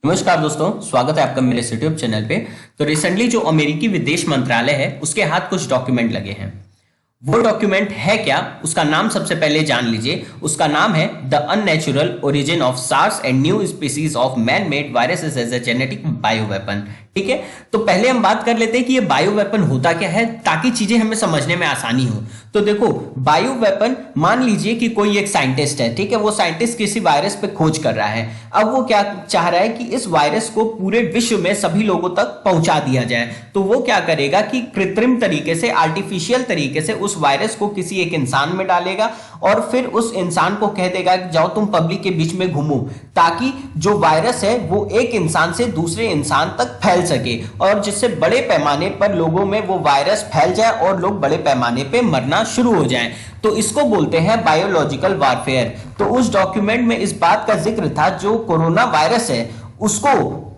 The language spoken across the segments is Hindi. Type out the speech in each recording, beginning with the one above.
नमस्कार दोस्तों, स्वागत है आपका मेरे इस यूट्यूब चैनल पे। तो रिसेंटली जो अमेरिकी विदेश मंत्रालय है उसके हाथ कुछ डॉक्यूमेंट लगे हैं। वो डॉक्यूमेंट है क्या, उसका नाम सबसे पहले जान लीजिए। उसका नाम है the unnatural origin of SARS and new species of man made viruses as a genetic bio weapon. ठीक है, तो पहले हम बात कर लेते हैं कि ये बायो वेपन होता क्या है ताकि चीजें हमें समझने में आसानी हो। तो देखो, बायो वेपन मान लीजिए कि कोई एक साइंटिस्ट है, ठीक है, वो साइंटिस्ट किसी वायरस पे खोज कर रहा है। अब वो क्या चाह रहा है कि इस वायरस को पूरे विश्व में सभी लोगों तक पहुंचा दिया जाए। तो वो क्या करेगा कि कृत्रिम तरीके से, आर्टिफिशियल तरीके से उस वायरस को किसी एक इंसान में डालेगा और फिर उस इंसान को कह देगा कि जाओ तुम पब्लिक के बीच में घूमो, ताकि जो वायरस है वो एक इंसान से दूसरे इंसान तक फैल सके और जिससे बड़े पैमाने पर लोगों में वो वायरस फैल जाए और लोग बड़े पैमाने पे मरना शुरू हो जाएं। तो इसको बोलते हैं बायोलॉजिकल वारफेयर। तो उस डॉक्यूमेंट में इस बात का जिक्र था, जो कोरोना वायरस है उसको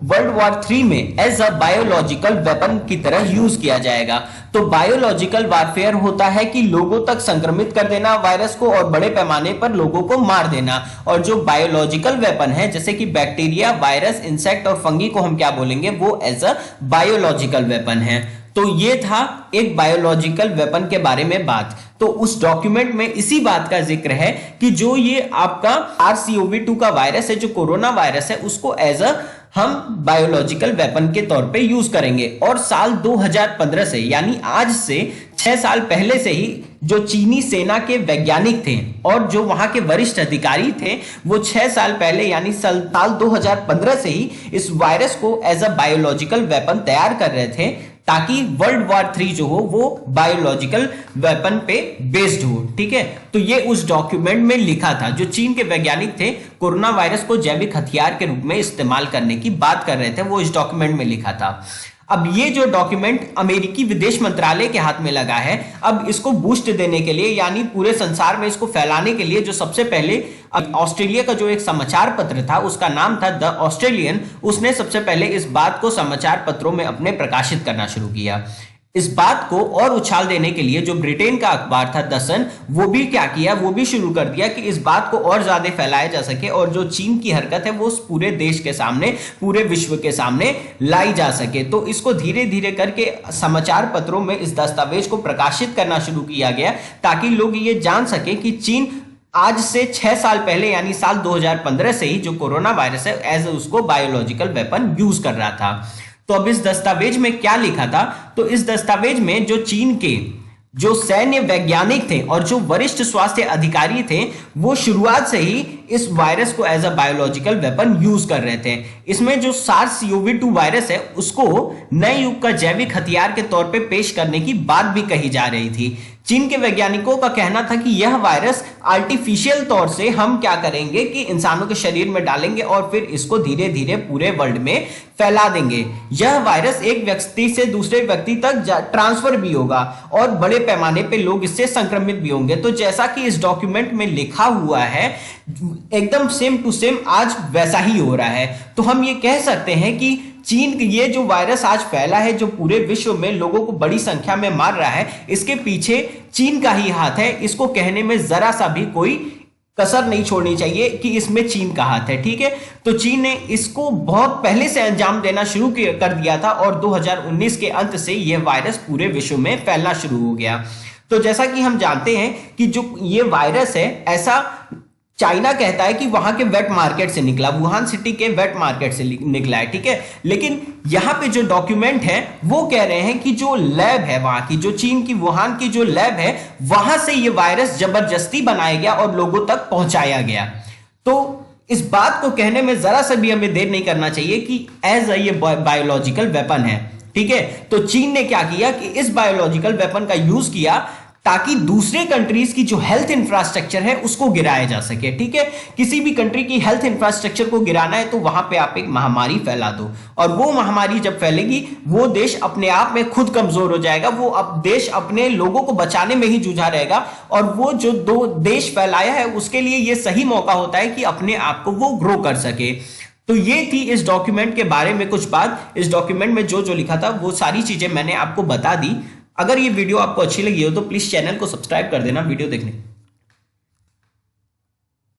वर्ल्ड वॉर 3 में एज अ बायोलॉजिकल वेपन की तरह यूज किया जाएगा। तो बायोलॉजिकल वारफेयर होता है कि लोगों तक संक्रमित कर देना वायरस को और बड़े पैमाने पर लोगों को मार देना। और जो बायोलॉजिकल वेपन है जैसे कि बैक्टीरिया, वायरस, इंसेक्ट और फंगी को हम क्या बोलेंगे, वो एज अ बायोलॉजिकल वेपन है। तो ये था एक बायोलॉजिकल वेपन के बारे में बात। तो उस डॉक्यूमेंट में इसी बात का जिक्र है कि जो ये आपका SARS-CoV-2 का वायरस है, जो कोरोना वायरस है, उसको एज अ हम बायोलॉजिकल वेपन के तौर पे यूज करेंगे। और साल 2015 से, यानी आज से 6 साल पहले से ही जो चीनी सेना के वैज्ञानिक थे और जो वहां के वरिष्ठ अधिकारी थे, वो 6 साल पहले यानी साल 2015 से ही इस वायरस को एज अ बायोलॉजिकल वेपन तैयार कर रहे थे, ताकि वर्ल्ड वॉर 3 जो हो वो बायोलॉजिकल वेपन पे बेस्ड हो। ठीक है, तो ये उस डॉक्यूमेंट में लिखा था। जो चीन के वैज्ञानिक थे कोरोना वायरस को जैविक हथियार के रूप में इस्तेमाल करने की बात कर रहे थे, वो इस डॉक्यूमेंट में लिखा था। अब ये जो डॉक्यूमेंट अमेरिकी विदेश मंत्रालय के हाथ में लगा है, अब इसको बूस्ट देने के लिए, यानी पूरे संसार में इसको फैलाने के लिए, जो सबसे पहले ऑस्ट्रेलिया का जो एक समाचार पत्र था उसका नाम था द ऑस्ट्रेलियन, उसने सबसे पहले इस बात को समाचार पत्रों में अपने प्रकाशित करना शुरू किया। इस बात को और उछाल देने के लिए जो ब्रिटेन का अखबार था द सन, वो भी क्या किया, वो भी शुरू कर दिया कि इस बात को और ज्यादा फैलाया जा सके और जो चीन की हरकत है वो पूरे देश के सामने, पूरे विश्व के सामने लाई जा सके। तो इसको धीरे धीरे करके समाचार पत्रों में इस दस्तावेज को प्रकाशित करना शुरू किया गया, ताकि लोग ये जान सके कि चीन आज से 6 साल पहले यानी साल 2015 से ही जो कोरोना वायरस है एज उसको बायोलॉजिकल वेपन यूज कर रहा था। तो अब इस दस्तावेज में क्या लिखा था, तो इस दस्तावेज में जो चीन के जो सैन्य वैज्ञानिक थे और जो वरिष्ठ स्वास्थ्य अधिकारी थे, वो शुरुआत से ही इस वायरस को as a biological weapon use कर रहे थे। इसमें जो SARS-CoV-2 वायरस है उसको नए युग का जैविक हथियार के तौर पे पेश करने की बात भी कही जा रही थी। चीन के वैज्ञानिकों का कहना था कि यह वायरस आर्टिफिशियल तौर से हम क्या करेंगे कि इंसानों के शरीर में डालेंगे और फिर इसको धीरे धीरे पूरे वर्ल्ड में फैला देंगे। यह वायरस एक व्यक्ति से दूसरे व्यक्ति तक ट्रांसफर भी होगा और बड़े पैमाने पे लोग इससे संक्रमित भी होंगे। तो जैसा कि इस डॉक्यूमेंट में लिखा हुआ है, एकदम सेम टू सेम आज वैसा ही हो रहा है। तो हम ये कह सकते हैं कि चीन, ये जो वायरस आज फैला है, जो पूरे विश्व में लोगों को बड़ी संख्या में मार रहा है, इसके पीछे चीन का ही हाथ है। इसको कहने में जरा सा भी कोई कसर नहीं छोड़नी चाहिए कि इसमें चीन का हाथ है। ठीक है, तो चीन ने इसको बहुत पहले से अंजाम देना शुरू कर दिया था और 2019 के अंत से यह वायरस पूरे विश्व में फैलना शुरू हो गया। तो जैसा कि हम जानते हैं कि जो ये वायरस है, ऐसा चाइना कहता है कि वहां के वेट मार्केट से निकला, वुहान सिटी के वेट मार्केट से निकला है। ठीक है, लेकिन यहां पे जो डॉक्यूमेंट है वो कह रहे हैं कि जो लैब है वहां की, जो चीन की वुहान की जो लैब है, वहां से ये वायरस जबरदस्ती बनाया गया और लोगों तक पहुंचाया गया। तो इस बात को कहने में जरा सा भी हमें देर नहीं करना चाहिए कि एज ये बायोलॉजिकल वेपन है। ठीक है, तो चीन ने क्या किया कि इस बायोलॉजिकल वेपन का यूज किया ताकि दूसरे कंट्रीज की जो हेल्थ इंफ्रास्ट्रक्चर है उसको गिराया जा सके। ठीक है, किसी भी कंट्री की हेल्थ इंफ्रास्ट्रक्चर को गिराना है तो वहां पे आप एक महामारी फैला दो, और वो महामारी जब फैलेगी वो देश अपने आप में खुद कमजोर हो जाएगा, वो अब देश अपने लोगों को बचाने में ही जूझा रहेगा, और वो जो दो देश फैलाया है उसके लिए ये सही मौका होता है कि अपने आप को वो ग्रो कर सके। तो ये थी इस डॉक्यूमेंट के बारे में कुछ बात। इस डॉक्यूमेंट में जो जो लिखा था वो सारी चीजें मैंने आपको बता दी। अगर ये वीडियो आपको अच्छी लगी हो तो प्लीज चैनल को सब्सक्राइब कर देना वीडियो देखने।